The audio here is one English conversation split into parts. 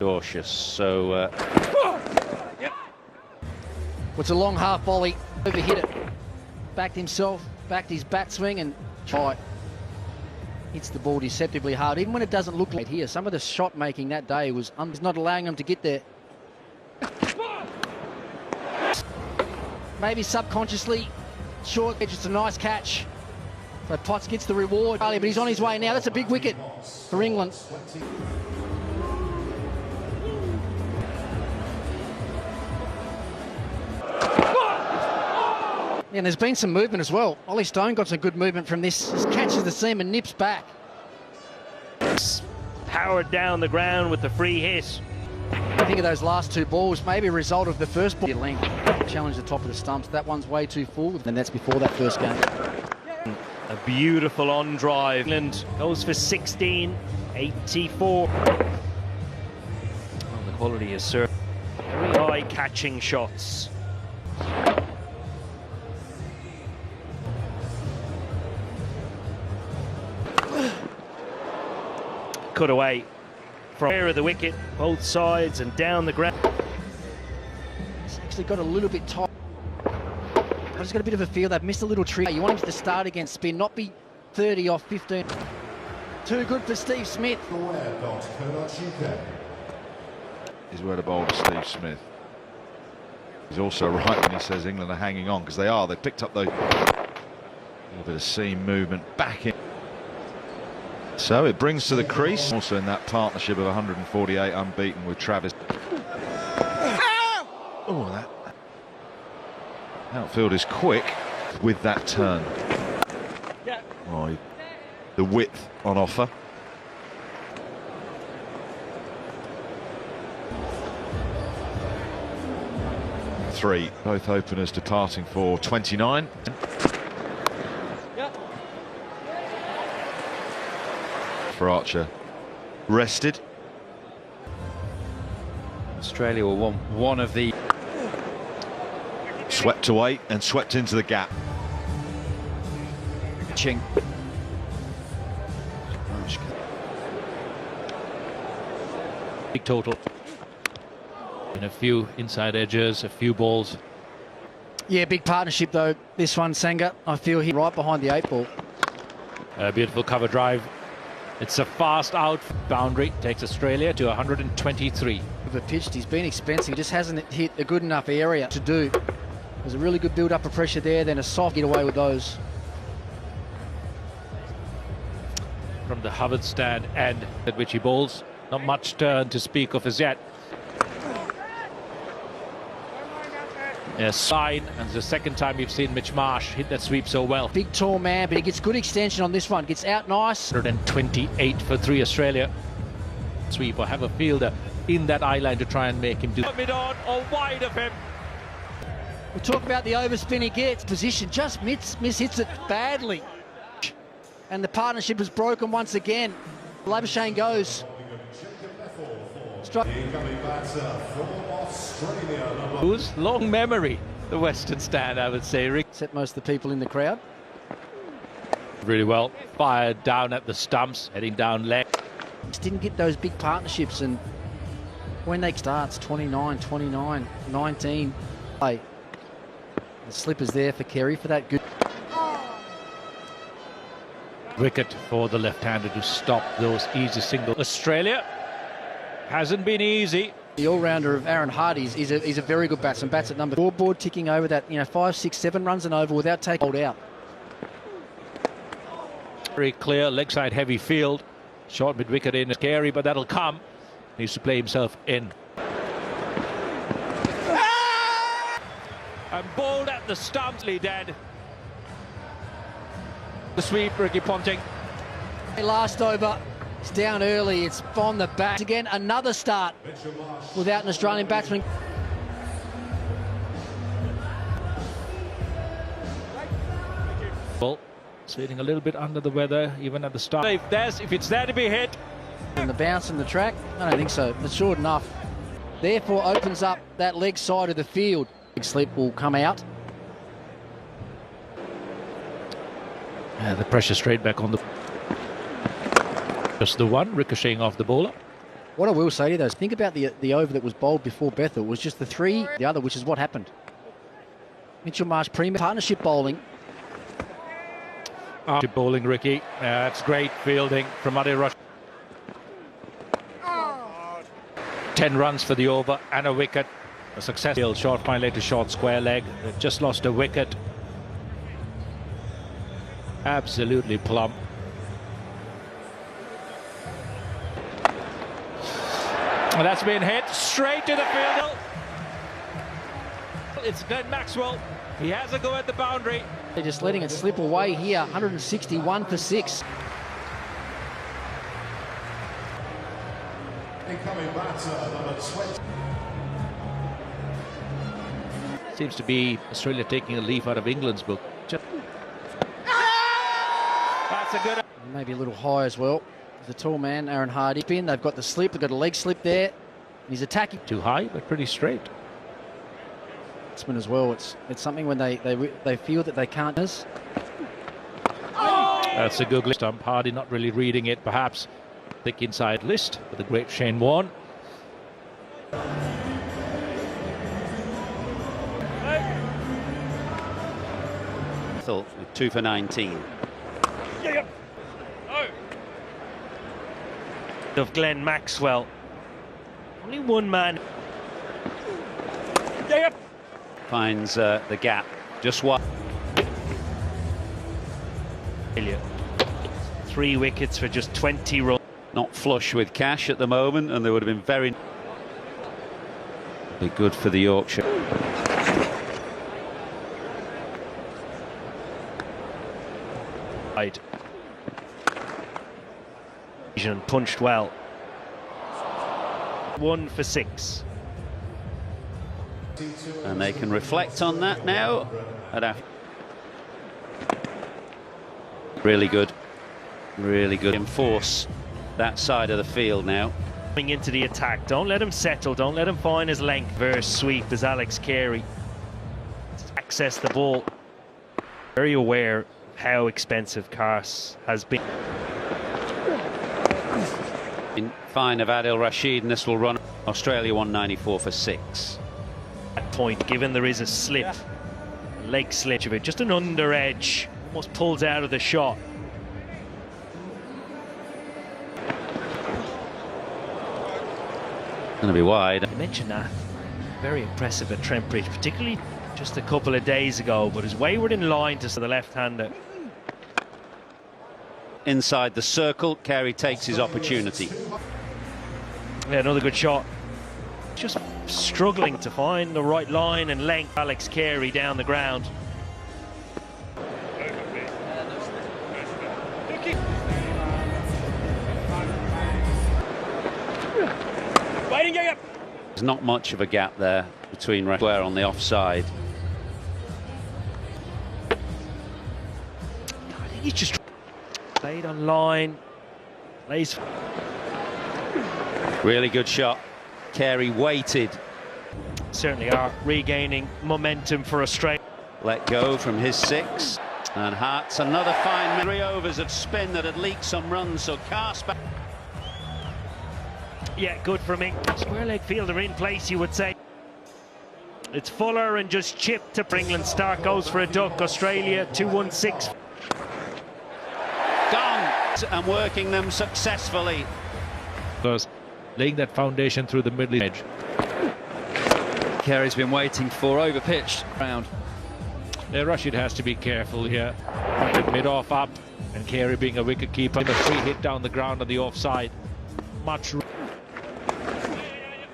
Cautious, so Yep. It's a long half volley, overhit it, backed himself, backed his bat swing and try. Hits the ball deceptively hard, even when it doesn't look like here. Some of the shot making that day was not allowing him to get there. Maybe subconsciously, short edge, it's a nice catch. So Potts gets the reward, but he's on his way now. That's a big wicket for England. And there's been some movement as well. Ollie Stone got some good movement from this. Just catches the seam and nips back. powered down the ground with the free hit. I think of those last two balls, maybe a result of the first ball. Length, challenge the top of the stumps. That one's way too full, and that's before that first game. A beautiful on drive. England goes for 16, 84. Well, the quality is served. Very high catching shots. Cut away from the rear of the wicket, both sides and down the ground. It's actually got a little bit tight. I just got a bit of a feel they've missed a little trick. You want him to start against spin, not be 30 off 15. Too good for Steve Smith. Is where to bowl to Steve Smith. He's also right when he says England are hanging on, because they are. They picked up the little bit of seam movement back in. So it brings to the crease. Also in that partnership of 148 unbeaten with Travis. Oh, that outfield is quick with that turn. Oh, the width on offer. Three, both openers departing for 29. For Archer, rested. Australia were one of the swept away and swept into the gap. Ching. Big total. And a few inside edges, a few balls. Yeah, big partnership though. This one, Sangha. I feel he right behind the 8 ball. A beautiful cover drive. It's a fast out boundary, takes Australia to 123. Pitched, he's been expensive, he just hasn't hit a good enough area to do. There's a really good build up of pressure there, then a soft get away with those. From the Hubbard stand and at which he bowls, not much turn to speak of as yet. A sign, and it's the second time you've seen Mitch Marsh hit that sweep so well. Big tall man, but he gets good extension on this one. Gets out nice. 128 for 3 Australia. Sweep or have a fielder in that eye line to try and make him do. Mid on or wide of him. We talk about the overspin he gets. Position just mishits it badly. And the partnership is broken once again. Labuschagne goes. Who's long memory, the Western stand, I would say, Rick. Set most of the people in the crowd. Really well. Fired down at the stumps, heading down left. Just didn't get those big partnerships, and when they starts 29, 29, 19. The slipper's there for Kerry for that good. Wicket for the left-hander to stop those easy singles. Australia hasn't been easy. The all-rounder of Aaron Hardy is a very good batsman. Bats at number 4 board, ticking over that, 5, 6, 7 runs and over without taking hold out. Very clear, leg side heavy field. Short mid wicket in, scary, but that'll come. Needs to play himself in. And bowled at the stumps, dead. The sweep, Ricky Ponting. Last over, it's down early, it's on the back. Again, another start without an Australian batsman. Well, feeling a little bit under the weather, even at the start. If it's there to be hit. And the bounce in the track, I don't think so. It's short enough. Therefore opens up that leg side of the field. Big slip will come out. The pressure straight back on the... Just the one, ricocheting off the bowler. What I will say to you though is think about the over that was bowled before Bethel was just the other, which is what happened. Mitchell Marsh Premier partnership bowling. Bowling, Ricky. That's great fielding from Adi Rush. 10 runs for the over and a wicket. A successful short fine leg to short square leg. They've just lost a wicket. Absolutely plump. And that's been hit straight to the field. It's Glenn Maxwell. He has a go at the boundary. They're just letting it slip away here. 161 for 6. Incoming batter, number 20. Seems to be Australia taking a leaf out of England's book. That's a good... Maybe a little high as well. The tall man, Aaron Hardy. Spin. They've got the slip. They've got a leg slip there. He's attacking. Too high, but pretty straight. Spin as well. It's something when they feel that they can't. That's a good stump. Hardy not really reading it, perhaps. Thick inside list for the great Shane Warne. With 2 for 19. Of Glenn Maxwell. Only one man. Finds the gap. Just one. 3 wickets for just 20 runs. Not flush with cash at the moment, and they would have been very... Be good for the Yorkshire. Right. Punched well. 1 for 6. And they can reflect on that now. Really good. Really good. Enforce that side of the field now. Coming into the attack. Don't let him settle. Don't let him find his length. Verse sweep as Alex Carey access the ball. Very aware how expensive Cars has been. Fine of Adil Rashid, and this will run Australia 194 for 6. At point, given there is a slip, leg slip of it, just an under edge, almost pulls out of the shot. Going to be wide. I mentioned that. Very impressive at Trent Bridge, particularly just a couple of days ago, but is wayward in line to the left-hander. Inside the circle, Carey takes his opportunity. Yeah, another good shot. Just struggling to find the right line and length. Alex Carey down the ground. There's not much of a gap there between Square on the offside. I think he's just played on line. Lays. Really good shot. Carey waited. Certainly are regaining momentum for Australia. Let go from his 6. And Hart's another fine 3 overs of spin that had leaked some runs, so cast back. Yeah, good for me. Square leg fielder in place, you would say. It's Fuller and just chipped to England. Stark goes for a duck. Australia 2-1-6. Gone and working them successfully. First, laying that foundation through the middle edge. Carey's been waiting for over-pitched round. Rashid has to be careful here. Mid-off up, and Carey being a wicket keeper. A free hit down the ground on the offside. Much.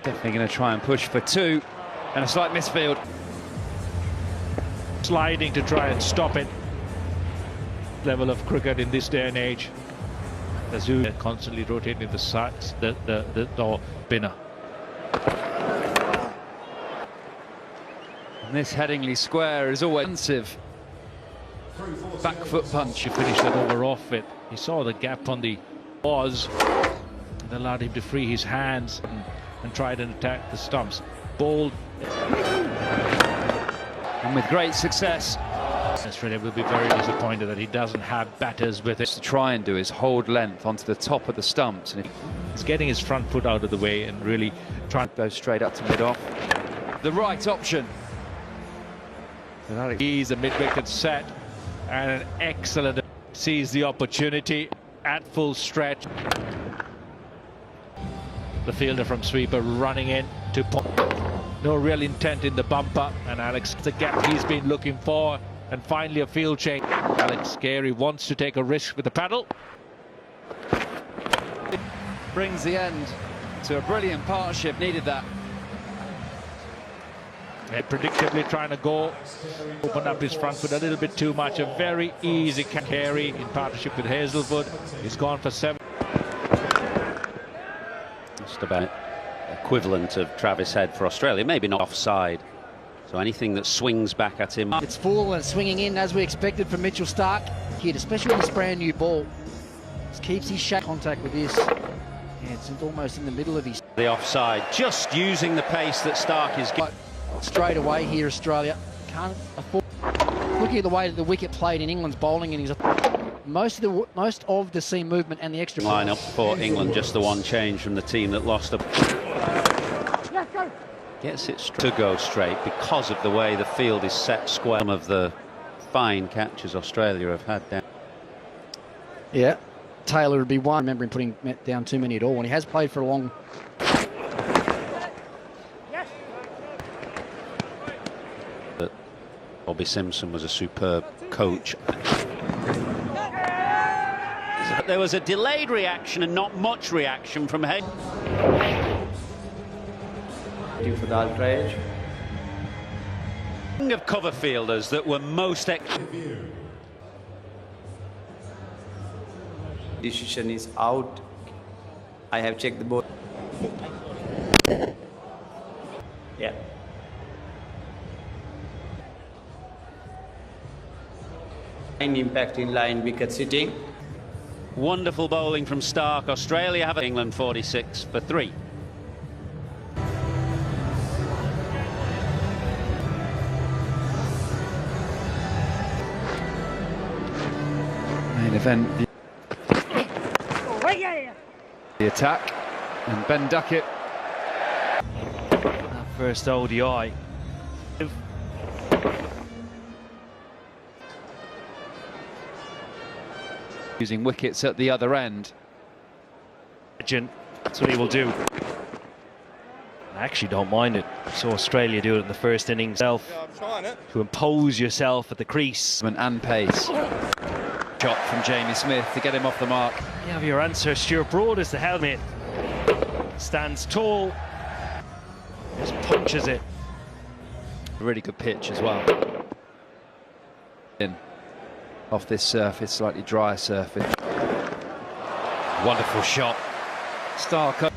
Definitely going to try and push for 2, and a slight misfield. Sliding to try and stop it. Level of cricket in this day and age. The zoo constantly rotating the sides, the spinner. And this Headingley square is always offensive. Back foot punch. You finished that over off it. He saw the gap on the pause and allowed him to free his hands and tried and attack the stumps. Bowled. And with great success. Australia will be very disappointed that he doesn't have batters with it. To try and do is hold length onto the top of the stumps, and He's getting his front foot out of the way and really trying to go straight up to mid-off. The right option. He's a mid-wicket set and an excellent sees the opportunity at full stretch. The fielder from sweeper running in to no real intent in the bumper, and Alex, the gap he's been looking for, and finally a field change. Alex Carey wants to take a risk with the paddle. It brings the end to a brilliant partnership. Needed that. And predictably trying to go, open up his front foot a little bit too much. A very easy carry in partnership with Hazelwood. He's gone for 7. Just about equivalent of Travis Head for Australia, maybe not offside. So anything that swings back at him. It's full and swinging in as we expected from Mitchell Stark. Kid, especially with this brand new ball. Just keeps his shot contact with this. Yeah, it's almost in the middle of his. The offside, just using the pace that Stark is giving. Straight away here, Australia can't afford. Looking at the way that the wicket played in England's bowling innings, most of the seam movement and the extra lineup for England, just the one change from the team that lost a. Gets it to go straight because of the way the field is set square. Some of the fine catches Australia have had down. Yeah, Taylor would be one. I remember him putting down too many at all, and he has played for a long. But Bobby Simpson was a superb coach. There was a delayed reaction and not much reaction from Head. For the outrage. Of cover fielders that were most. Decision is out. I have checked the board. Yeah. Line impact in line, wicket sitting. Wonderful bowling from Stark. Australia have England 46 for 3. Main event. The attack, and Ben Duckett. That first ODI. Using wickets at the other end. That's what he will do. I actually don't mind it. I saw Australia do it in the first innings. To impose yourself at the crease. And pace. Shot from Jamie Smith to get him off the mark. You have your answer. Stuart Broad is the helmet. Stands tall. Just punches it. A really good pitch as well. In. Off this surface, slightly drier surface. Wonderful shot. Stark.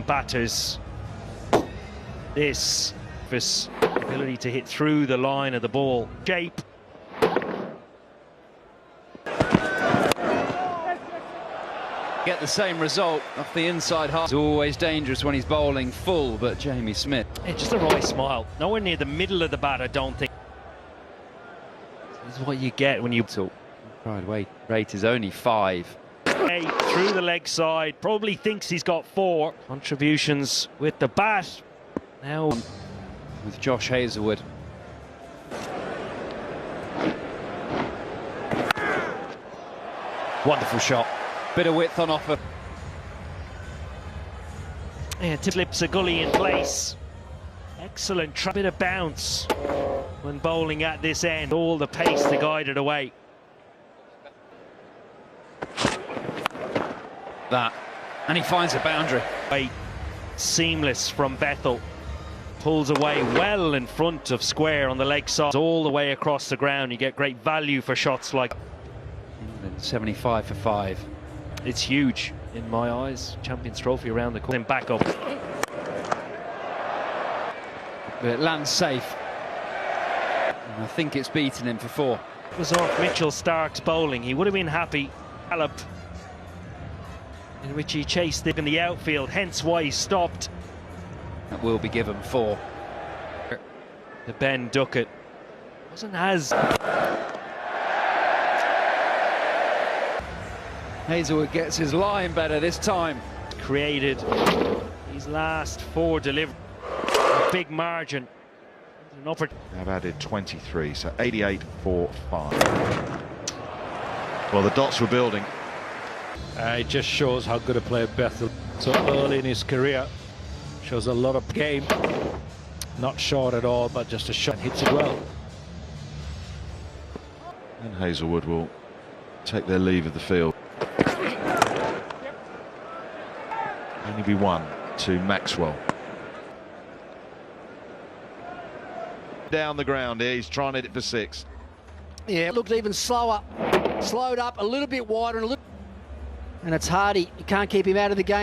Batters. This ability to hit through the line of the ball. Shape. Get the same result off the inside half. It's always dangerous when he's bowling full, but Jamie Smith. It's just a right smile. Nowhere near the middle of the bat, I don't think. This is what you get when you... Pride rate is only 5. Through the leg side, probably thinks he's got 4. Contributions with the bat. Now with Josh Hazelwood. Wonderful shot. Bit of width on offer. Yeah, slips a gully in place. Excellent bit of bounce when bowling at this end. All the pace to guide it away. That. And he finds a boundary. Seamless from Bethel. Pulls away well in front of square on the leg side. All the way across the ground. You get great value for shots like... England 75 for 5. It's huge in my eyes. Champions Trophy around the corner. Then back up. But it lands safe. And I think it's beaten him for 4. It was off Mitchell Stark's bowling. He would have been happy. Gallop, in which he chased it in the outfield, hence why he stopped. That will be given 4. to Ben Duckett. Wasn't as... Hazelwood gets his line better this time. Created his last 4 deliveries. A big margin. An upper... They've added 23, so 88-4-5. Well, the dots were building. It just shows how good a player Bethel so early in his career. Shows a lot of game. Not short at all, but just a shot. Hits it well. And Hazelwood will take their leave of the field. Only be 1 to Maxwell. Down the ground here, he's trying to hit it for 6. Yeah, it looked even slower. Slowed up a little bit wider and it's Hardy. You can't keep him out of the game.